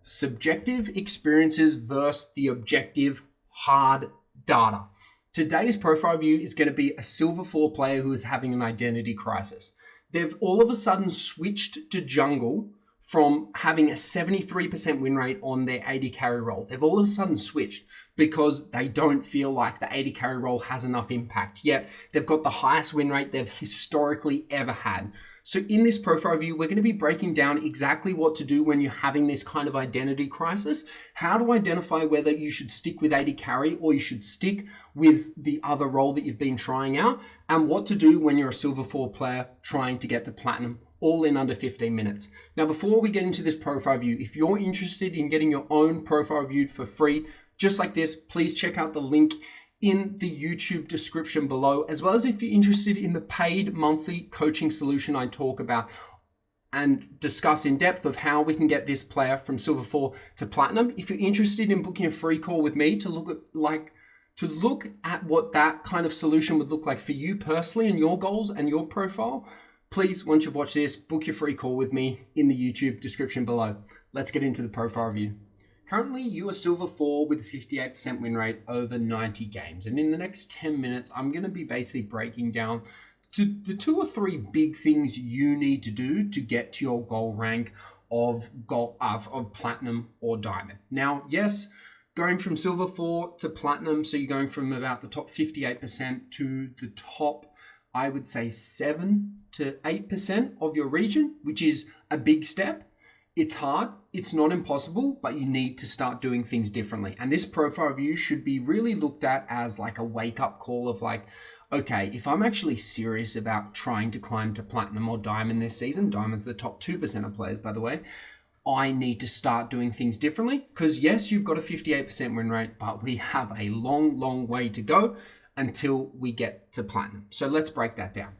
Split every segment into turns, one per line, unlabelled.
Subjective experiences versus the objective hard data. Today's profile view is going to be a Silver 4 player who is having an identity crisis. They've all of a sudden switched to jungle from having a 73% win rate on their AD carry role. They've all of a sudden switched because they don't feel like the AD carry role has enough impact. Yet they've got the highest win rate they've historically ever had. So in this profile view, we're going to be breaking down exactly what to do when you're having this kind of identity crisis, how to identify whether you should stick with AD carry or you should stick with the other role that you've been trying out, and what to do when you're a Silver 4 player trying to get to Platinum, all in under 15 minutes. Now, before we get into this profile view, if you're interested in getting your own profile viewed for free, just like this, please check out the link in the YouTube description below, as well as if you're interested in the paid monthly coaching solution I talk about and discuss in depth of how we can get this player from Silver 4 to Platinum. If you're interested in booking a free call with me to look at what that kind of solution would look like for you personally and your goals and your profile, please, once you've watched this, book your free call with me in the YouTube description below. Let's get into the profile review. Currently, you are Silver 4 with a 58% win rate over 90 games. And in the next 10 minutes, I'm going to be basically breaking down to the 2 or 3 big things you need to do to get to your goal rank of Platinum or Diamond. Now, yes, going from Silver 4 to Platinum, so you're going from about the top 58% to the top, I would say 7 to 8% of your region, which is a big step. It's hard, it's not impossible, but you need to start doing things differently. And this profile review should be really looked at as like a wake-up call of like, okay, if I'm actually serious about trying to climb to Platinum or Diamond this season, Diamond's the top 2% of players, by the way, I need to start doing things differently. Because yes, you've got a 58% win rate, but we have a long, long way to go until we get to Platinum. So let's break that down.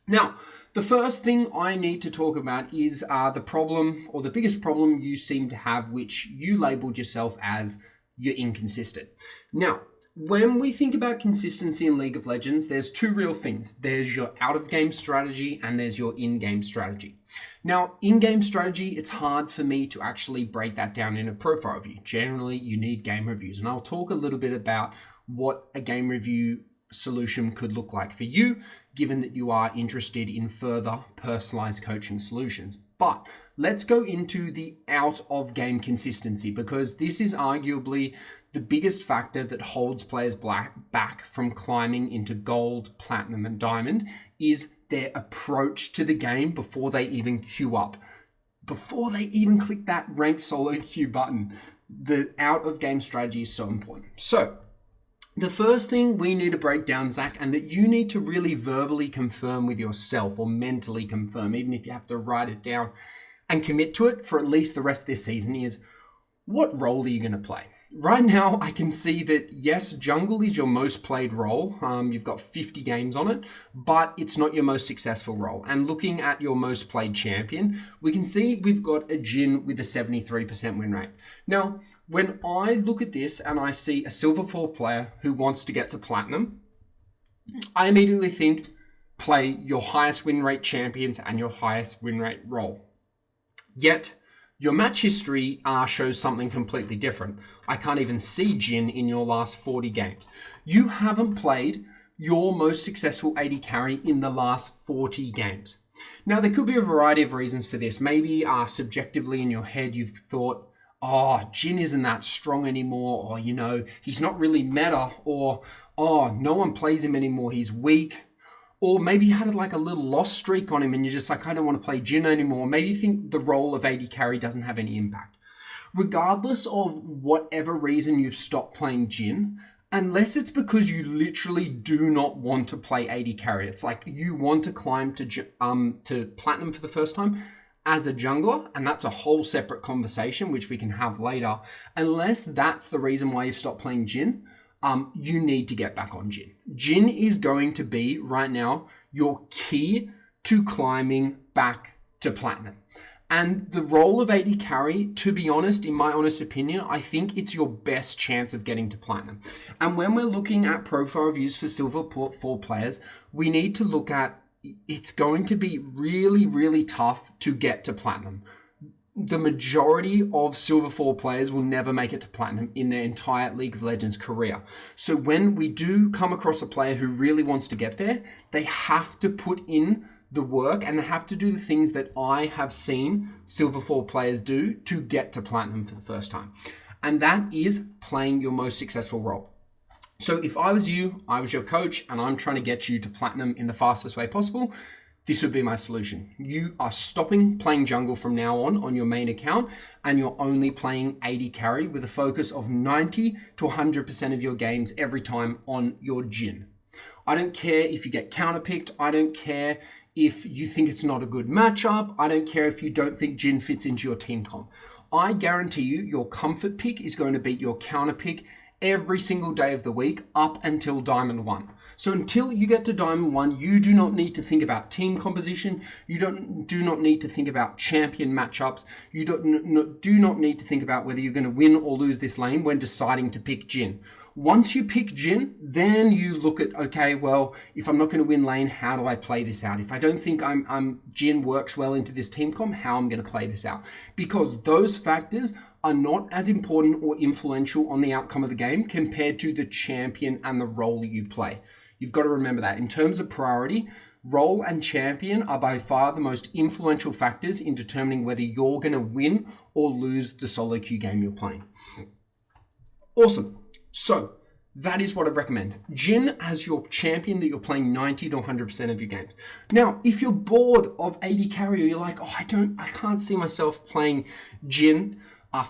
Now, the first thing I need to talk about is the problem, or the biggest problem you seem to have, which you labeled yourself as you're inconsistent. Now, when we think about consistency in League of Legends, there's 2 real things. There's your out-of-game strategy and there's your in-game strategy. Now, in-game strategy, it's hard for me to actually break that down in a profile review. Generally, you need game reviews, and I'll talk a little bit about what a game review solution could look like for you, given that you are interested in further personalized coaching solutions. But let's go into the out of game consistency, because this is arguably the biggest factor that holds players back from climbing into gold, platinum, and diamond, is their approach to the game before they even queue up, before they even click that ranked solo queue button. The out of game strategy is so important. So the first thing we need to break down, Zach, and that you need to really verbally confirm with yourself, or mentally confirm, even if you have to write it down and commit to it for at least the rest of this season, is what role are you going to play? Right now, I can see that, yes, jungle is your most played role. You've got 50 games on it, but it's not your most successful role. And looking at your most played champion, we can see we've got a Jhin with a 73% win rate. Now, when I look at this and I see a Silver 4 player who wants to get to Platinum, I immediately think play your highest win rate champions and your highest win rate role. Yet, your match history shows something completely different. I can't even see Jhin in your last 40 games. You haven't played your most successful AD carry in the last 40 games. Now, there could be a variety of reasons for this. Maybe subjectively in your head, you've thought, oh, Jhin isn't that strong anymore, or, you know, he's not really meta, or, oh, no one plays him anymore, he's weak. Or maybe you had like a little loss streak on him and you're just like, I don't want to play Jhin anymore. Maybe you think the role of AD carry doesn't have any impact. Regardless of whatever reason you've stopped playing Jhin, unless it's because you literally do not want to play AD carry, it's like you want to climb to Platinum for the first time as a jungler, and that's a whole separate conversation which we can have later. Unless that's the reason why you've stopped playing Jhin, you need to get back on Jhin. Jhin is going to be, right now, your key to climbing back to Platinum. And the role of AD carry, to be honest, in my honest opinion, I think it's your best chance of getting to Platinum. And when we're looking at profile reviews for Silver 4 players, we need to look at, it's going to be really, really tough to get to Platinum. the majority of Silver 4 players will never make it to Platinum in their entire League of Legends career. So when we do come across a player who really wants to get there, they have to put in the work and they have to do the things that I have seen Silver 4 players do to get to Platinum for the first time. And that is playing your most successful role. So if I was you, I was your coach, and I'm trying to get you to Platinum in the fastest way possible, this would be my solution. You are stopping playing jungle from now on your main account, and you're only playing AD carry with a focus of 90 to 100% of your games every time on your Jhin. I don't care if you get counterpicked. I don't care if you think it's not a good matchup. I don't care if you don't think Jhin fits into your team comp. I guarantee you your comfort pick is going to beat your counter pick every single day of the week up until Diamond 1. So until you get to Diamond 1, you do not need to think about team composition. You do not need to think about champion matchups. You do not need to think about whether you're going to win or lose this lane when deciding to pick Jhin. Once you pick Jhin, then you look at, okay, well, if I'm not going to win lane, how do I play this out? If I don't think Jhin works well into this team comp, how I'm going to play this out? Because those factors are not as important or influential on the outcome of the game compared to the champion and the role that you play. You've got to remember that. In terms of priority, role and champion are by far the most influential factors in determining whether you're going to win or lose the solo queue game you're playing. Awesome. So that is what I recommend. Jhin as your champion that you're playing 90 to 100% of your games. Now, if you're bored of AD carry, or you're like, I can't see myself playing Jhin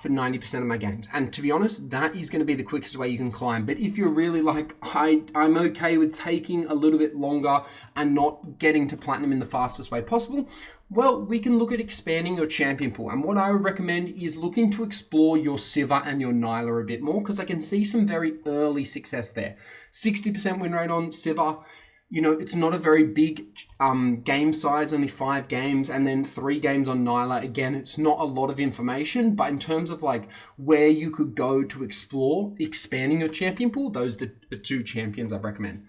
for 90% of my games. And to be honest, that is going to be the quickest way you can climb. But if you're really like, I'm okay with taking a little bit longer and not getting to Platinum in the fastest way possible, well, we can look at expanding your champion pool. And what I would recommend is looking to explore your Sivir and your Nyla a bit more, because I can see some very early success there. 60% win rate on Sivir. You know, it's not a very big game size, only 5 games, and then 3 games on Nyla. Again, it's not a lot of information, but in terms of like where you could go to explore expanding your champion pool, those are the 2 champions I recommend.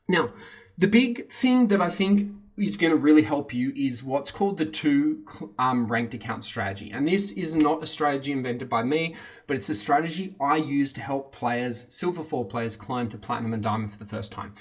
Now, the big thing that I think is going to really help you is what's called the 2 ranked account strategy. And this is not a strategy invented by me, but it's a strategy I use to help players, Silver 4 players, climb to Platinum and Diamond for the first time.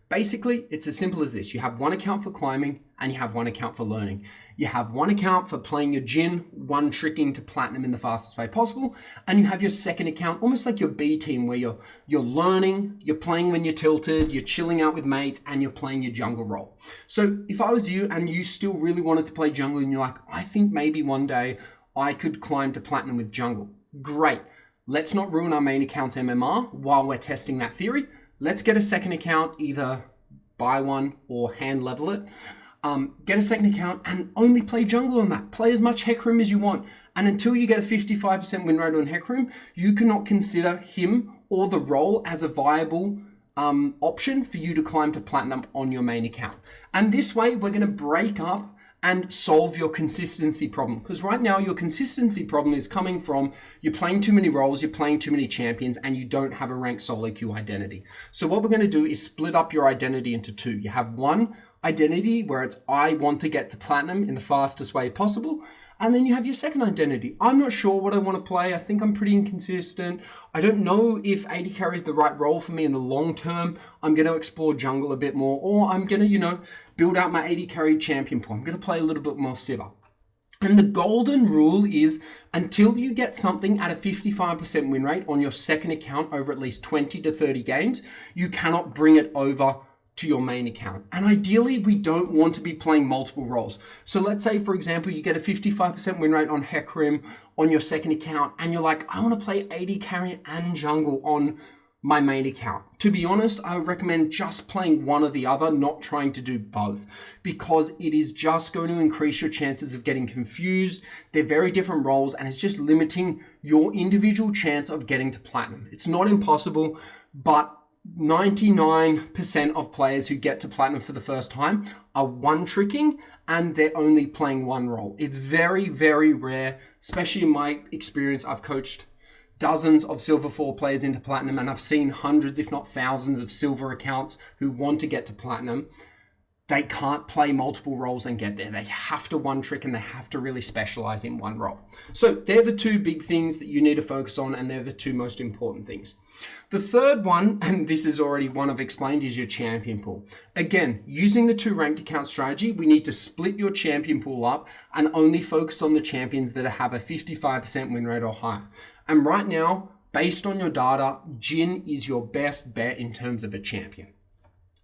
Basically, it's as simple as this. You have one account for climbing and you have one account for learning. You have one account for playing your Jhin, one tricking to Platinum in the fastest way possible. And you have your second account, almost like your B team, where you're learning, you're playing when you're tilted, you're chilling out with mates, and you're playing your jungle role. So if I was you and you still really wanted to play jungle and you're like, I think maybe one day I could climb to Platinum with jungle. Great. Let's not ruin our main account's MMR while we're testing that theory. Let's get a second account, either buy one or hand level it. Get a second account and only play jungle on that. Play as much Hecarim as you want. And until you get a 55% win rate on Hecarim, you cannot consider him or the role as a viable option for you to climb to Platinum on your main account. And this way, we're going to break up and solve your consistency problem. Because right now, your consistency problem is coming from you're playing too many roles, you're playing too many champions, and you don't have a ranked solo queue identity. So what we're going to do is split up your identity into 2. You have one identity where it's I want to get to Platinum in the fastest way possible. And then you have your second identity. I'm not sure what I want to play. I think I'm pretty inconsistent. I don't know if AD carry is the right role for me in the long term. I'm going to explore jungle a bit more, or I'm going to, build out my AD carry champion pool. I'm going to play a little bit more Sivir. And the golden rule is until you get something at a 55% win rate on your second account over at least 20 to 30 games, you cannot bring it over to your main account. And ideally, we don't want to be playing multiple roles. So let's say, for example, you get a 55% win rate on Hecarim on your second account, and you're like, I want to play AD carry and jungle on my main account. To be honest, I would recommend just playing one or the other, not trying to do both, because it is just going to increase your chances of getting confused. They're very different roles, and it's just limiting your individual chance of getting to Platinum. It's not impossible, but 99% of players who get to Platinum for the first time are one-tricking and they're only playing one role. It's very, very rare, especially in my experience. I've coached dozens of Silver 4 players into Platinum, and I've seen hundreds, if not thousands, of Silver accounts who want to get to Platinum. they can't play multiple roles and get there. They have to one trick and they have to really specialize in one role. So they're the two big things that you need to focus on, and they're the two most important things. The third one, and this is already one I've explained, is your champion pool. Again, using the 2 ranked account strategy, we need to split your champion pool up and only focus on the champions that have a 55% win rate or higher. And right now, based on your data, Jhin is your best bet in terms of a champion.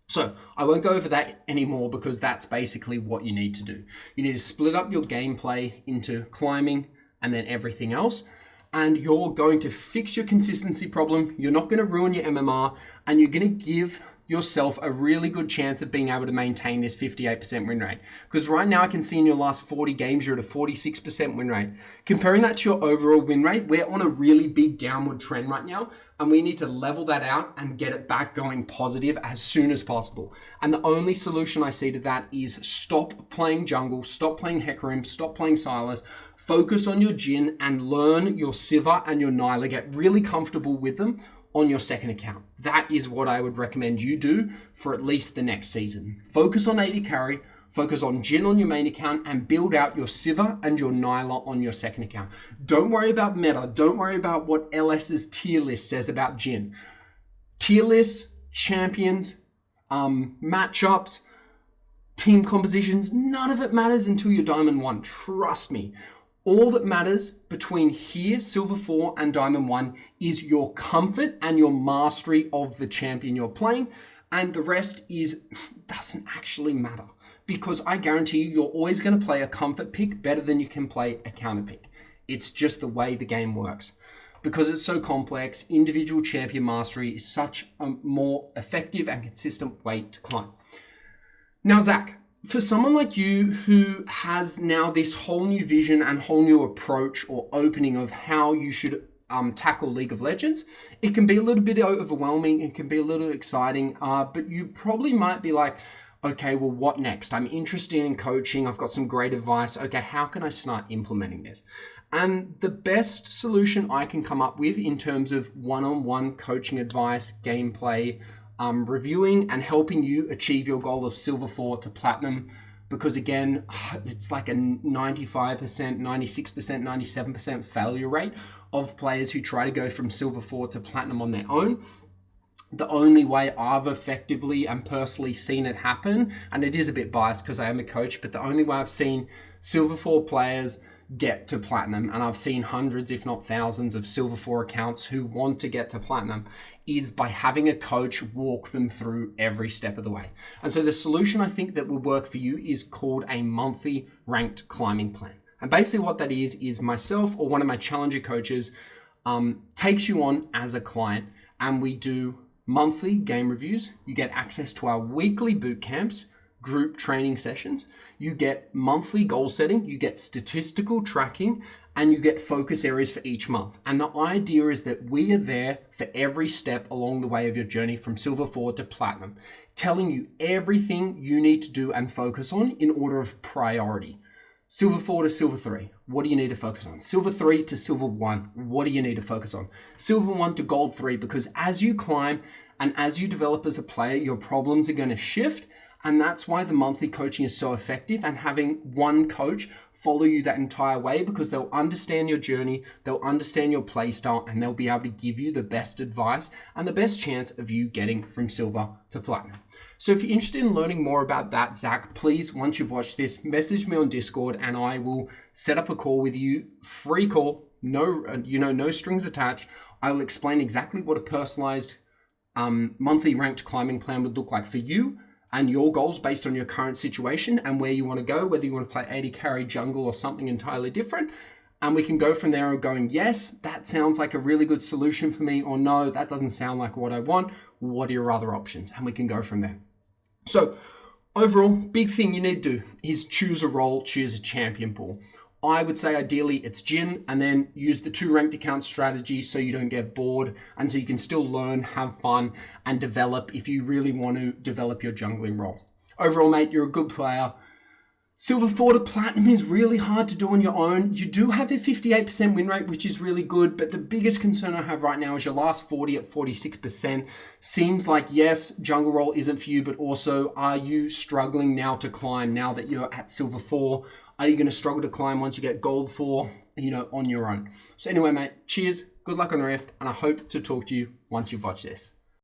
So I won't go over that anymore because that's basically what you need to do. You need to split up your gameplay into climbing and then everything else. And you're going to fix your consistency problem. You're not going to ruin your MMR, and you're going to give yourself a really good chance of being able to maintain this 58% win rate. Because right now I can see in your last 40 games, you're at a 46% win rate. Comparing that to your overall win rate, we're on a really big downward trend right now, and we need to level that out and get it back going positive as soon as possible. And the only solution I see to that is stop playing jungle, stop playing Hecarim, stop playing Sylas, focus on your Jhin and learn your Sivir and your Nyla, get really comfortable with them on your second account. That is what I would recommend you do for at least the next season. Focus on AD carry, focus on Jhin on your main account, and build out your Sivir and your Nyla on your second account. Don't worry about meta. Don't worry about what LS's tier list says about Jhin. Tier lists, champions, matchups, team compositions, none of it matters until you're Diamond 1. Trust me. All that matters between here, Silver 4 and Diamond 1 is your comfort and your mastery of the champion you're playing. And the rest doesn't actually matter. Because I guarantee you're always going to play a comfort pick better than you can play a counter pick. It's just the way the game works. Because it's so complex, individual champion mastery is such a more effective and consistent way to climb. Now, Zach, for someone like you who has now this whole new vision and whole new approach or opening of how you should tackle League of Legends, it can be a little bit overwhelming, it can be a little exciting, but you probably might be like, okay, well, what next? I'm interested in coaching, I've got some great advice, okay, how can I start implementing this? And the best solution I can come up with in terms of one-on-one coaching advice, gameplay, reviewing and helping you achieve your goal of Silver 4 to Platinum, because again, it's like a 95%, 96%, 97% failure rate of players who try to go from Silver 4 to Platinum on their own. The only way I've effectively and personally seen it happen, and it is a bit biased because I am a coach, but the only way I've seen Silver 4 players get to Platinum, and I've seen hundreds, if not thousands, of Silver 4 accounts who want to get to Platinum, is by having a coach walk them through every step of the way. And so the solution I think that will work for you is called a monthly ranked climbing plan. And basically what that is myself or one of my challenger coaches takes you on as a client, and we do monthly game reviews. You get access to our weekly boot camps, group training sessions, you get monthly goal setting, you get statistical tracking, and you get focus areas for each month. And the idea is that we are there for every step along the way of your journey from Silver 4 to Platinum, telling you everything you need to do and focus on in order of priority. Silver 4 to Silver 3, what do you need to focus on? Silver 3 to Silver 1, what do you need to focus on? Silver 1 to Gold 3, because as you climb and as you develop as a player, your problems are going to shift. And that's why the monthly coaching is so effective, and having one coach follow you that entire way, because they'll understand your journey, they'll understand your play style, and they'll be able to give you the best advice and the best chance of you getting from Silver to Platinum. So if you're interested in learning more about that, Zach, please, once you've watched this, message me on Discord and I will set up a call with you, free call, no strings attached. I will explain exactly what a personalized monthly ranked climbing plan would look like for you and your goals based on your current situation and where you want to go, whether you want to play AD carry, jungle, or something entirely different. And we can go from there going, yes, that sounds like a really good solution for me, or no, that doesn't sound like what I want. What are your other options? And we can go from there. So overall, big thing you need to do is choose a role, choose a champion pool. I would say ideally it's Jhin, and then use the 2 ranked account strategy so you don't get bored and so you can still learn, have fun, and develop if you really want to develop your jungling role. Overall, mate, you're a good player. Silver 4 to Platinum is really hard to do on your own. You do have a 58% win rate, which is really good, but the biggest concern I have right now is your last 40 at 46%. Seems like, yes, jungle role isn't for you, but also, are you struggling now to climb now that you're at Silver 4? Are you going to struggle to climb once you get Gold 4, on your own? So anyway, mate, cheers, good luck on Rift, and I hope to talk to you once you've watched this.